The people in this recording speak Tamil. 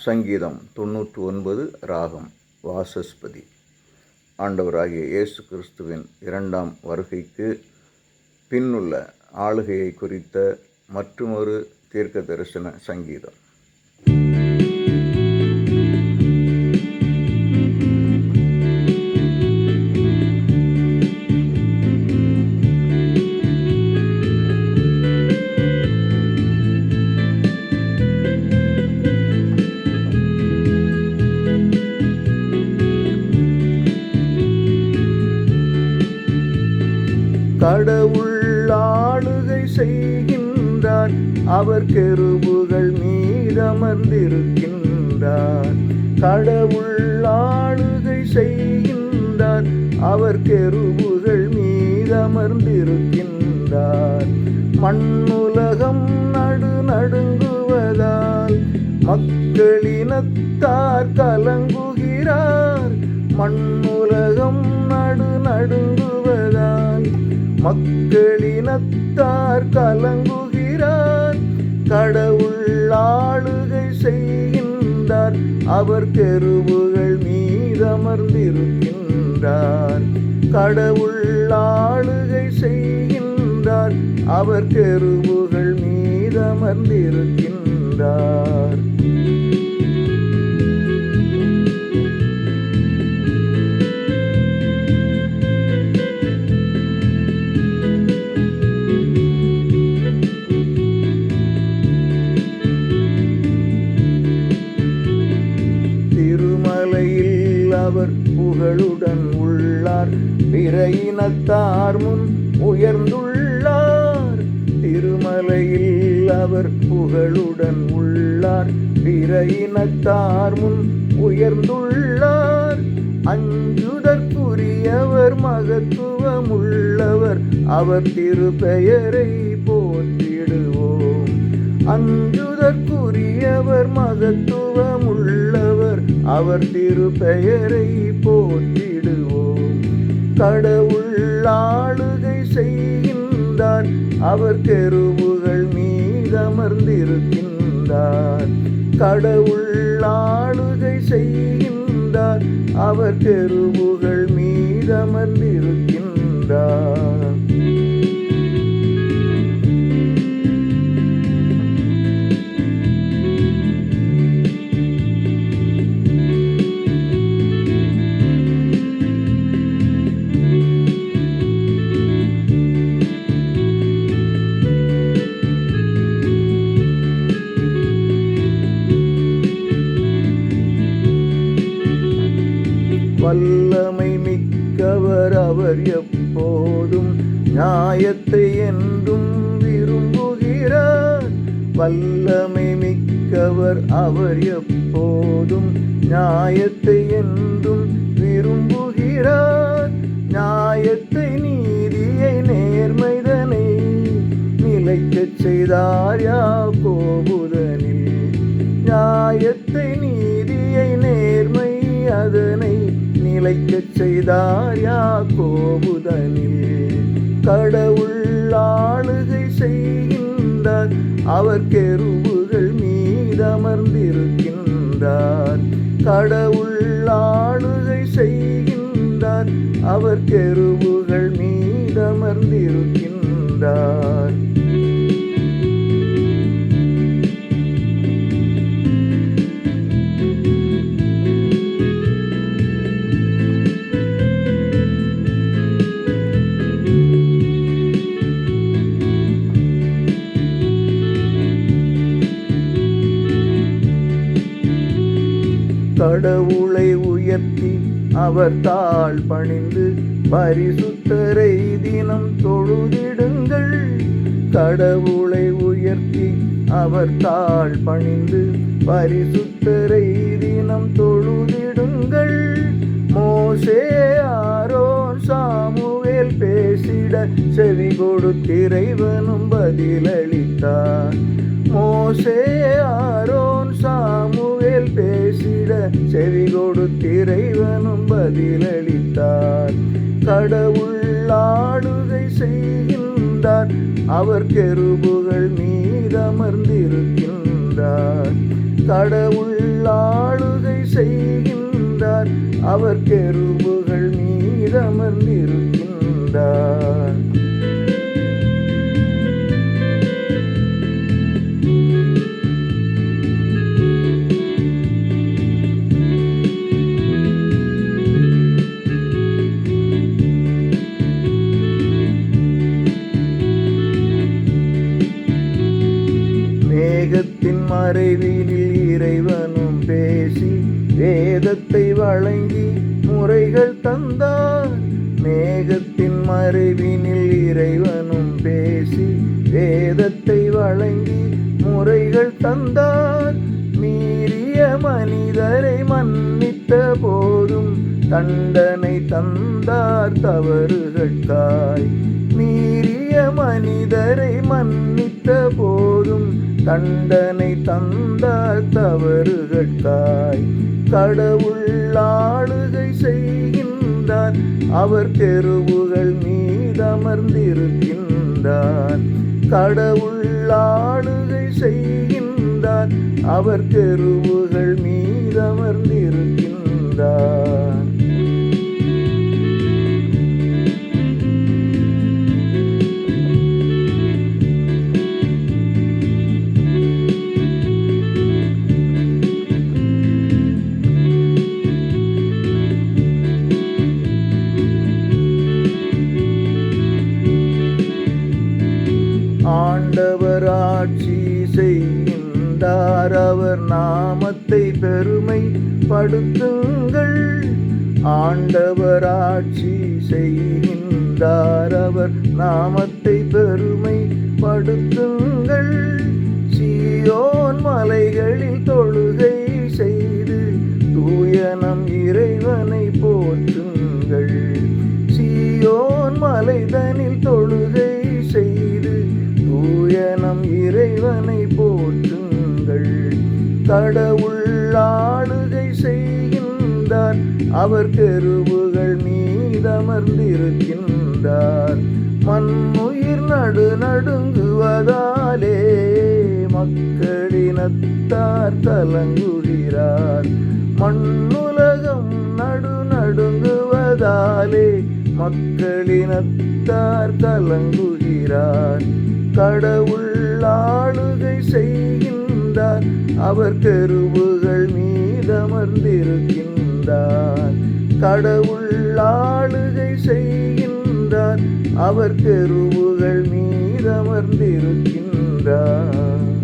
சங்கீதம் 99 ராகம் வாசஸ்பதி. ஆண்டவராகிய இயேசு கிறிஸ்துவின் இரண்டாம் வருகைக்கு பின்னுள்ள ஆளுகையை குறித்த மற்றுமொரு தீர்க்க தரிசன சங்கீதம். கடவுள் ஆளுகை செய்கின்றார், அவர் கெருபுகள் மீதமர்ந்திருக்கின்றார். கடவுள் ஆளுகை செய்கின்றார், அவர் கெருபுகள் மீதமர்ந்திருக்கின்றார். மண்ணுலகம் நடுநடுங்குவதால் மக்களினத்தார் கலங்குகிறார். மண்ணுலகம் நடுநடுங்குவதால் மக்களினத்தார் கலங்குகிறார். கடவுள் ஆளுகை செய்கின்றார், அவர் கெருபுகள் மீதமர்ந்திருக்கின்றார். கடவுள் ஆளுகை செய்கின்றார், அவர் கெருபுகள் மீதமர்ந்திருக்கின்றார். திருமலையில் அவர் புகழுடன் உள்ளார், பிற இனத்தார் முன் உயர்ந்துள்ளார். திருமலையில் அவர் புகழுடன் உள்ளார், பிற இனத்தார் முன் உயர்ந்துள்ளார். அஞ்சுதற்குரியவர் மகத்துவமுள்ளவர், அவர் திருப்பெயரை போற்றிடுவோம். அஞ்சுதற்குரியவர் மகத்துவமுள்ளவர், அவர் திருப்பெயரை போற்றிடுவோம். கடவுள் ஆளுகை செய்கின்றார், அவர் கெருபுகள் மீதமர்ந்திருக்கின்றார். கடவுள் ஆளுகை செய்கின்றார், அவர் கெருபுகள் மீதமர்ந்திருக்கின்றார். வல்லமை மிக்கவர் அவர், எப்போதும் நியாயத்தை என்றும் விரும்புகிறார். வல்லமை மிக்கவர் அவர், எப்போதும் நியாயத்தை என்றும் விரும்புகிறார். நியாயத்தை நீதியை நேர்மைதனை நிலைக்கச் செய்தார் யாக்கோபுதனில். நியாயத்தை நீதியை நேர்மை அதனை நிலைக்கச் செய்தார் யாக்கோபுதனில். கடவுள் ஆளுகை செய்கின்றார், அவர் கெருபுகள் மீதமர்ந்திருக்கின்றார். கடவுள் ஆளுகை செய்கின்றார், அவர் கெருபுகள் மீதமர்ந்திருக்கின்றார். கடவுளை உயர்த்தி அவர் தாழ் பணிந்து பரிசுத்தரை தினம் தொழுதிடுங்கள். கடவுளை உயர்த்தி அவர் தாழ் பணிந்து பரிசுத்தரை தினம் தொழுதிடுங்கள். மோசே ஆரோன் சாமுவேல் பேசிட செவி கொடுத்திறைவனும் பதிலளித்தார். மோசே ஆரோன் சாமுவேல் பேசிட செவி கொடுத்திறைவனும் பதிலளித்தார். கடவுள் ஆளுகை செய்கின்றார், அவர் கெருபுகள் மீதமர்ந்திருக்கின்றார். கடவுள் செய்கின்றார். அவர் கெருபுகள் மீதமர்ந்திருக்கின்றார். மேகத்தின் மறைவினில் இறைவனும் பேசி வேதத்தை வழங்கி முறைகள் தந்தார். மேகத்தின் மறைவினில் இறைவனும் பேசி வேதத்தை வழங்கி முறைகள் தந்தார். மீறிய மனிதரை மன்னித்த போதும் தண்டனை தந்தார் தவறுகட்காய். மீறிய மனிதரை மன்னித்த போதும் தண்டனை தந்தார் தவறுகட்காய். கடவுள் ஆளுகை செய்கின்றார். அவர் கெருபுகள் மீதமர்ந்திருக்கின்றார். கடவுள் ஆளுகை செய்கின்றார். அவர் கெருபுகள் மீதமர்ந்திருக்கின்றார். ஆண்டவர் ஆட்சி செய்கின்றார். அவர் நாமத்தை பெருமை படுத்துங்கள். ஆண்டவர் ஆட்சி செய்கின்றார். அவர் நாமத்தை பெருமை படுத்துங்கள். சீயோன் மலைகளில் தொழுகை செய்து தூயனம் இறைவனை போற்றுங்கள். சீயோன் மலைதனில் தொழுகை செய்து தூயனம் இறைவனை போற்றுங்கள். கடவுள் ஆளுகை செய்கின்றார். அவர் கெருபுகள் மீதமர்ந்திருக்கின்றார். மண்ணுயிர் நடுநடுங்குவதாலே மக்களினத்தார் கலங்குகிறார். மண்ணுலகம் நடுநடுங்குவதாலே மக்களினத்தார் கலங்குகிறார். கடவுள் ஆளுகை செய்கின்றார். அவர் கெருபுகள் மீதமர்ந்திருக்கின்றார். கடவுள் ஆளுகை செய்கின்றார். அவர் கெருபுகள் மீதமர்ந்திருக்கின்றார்.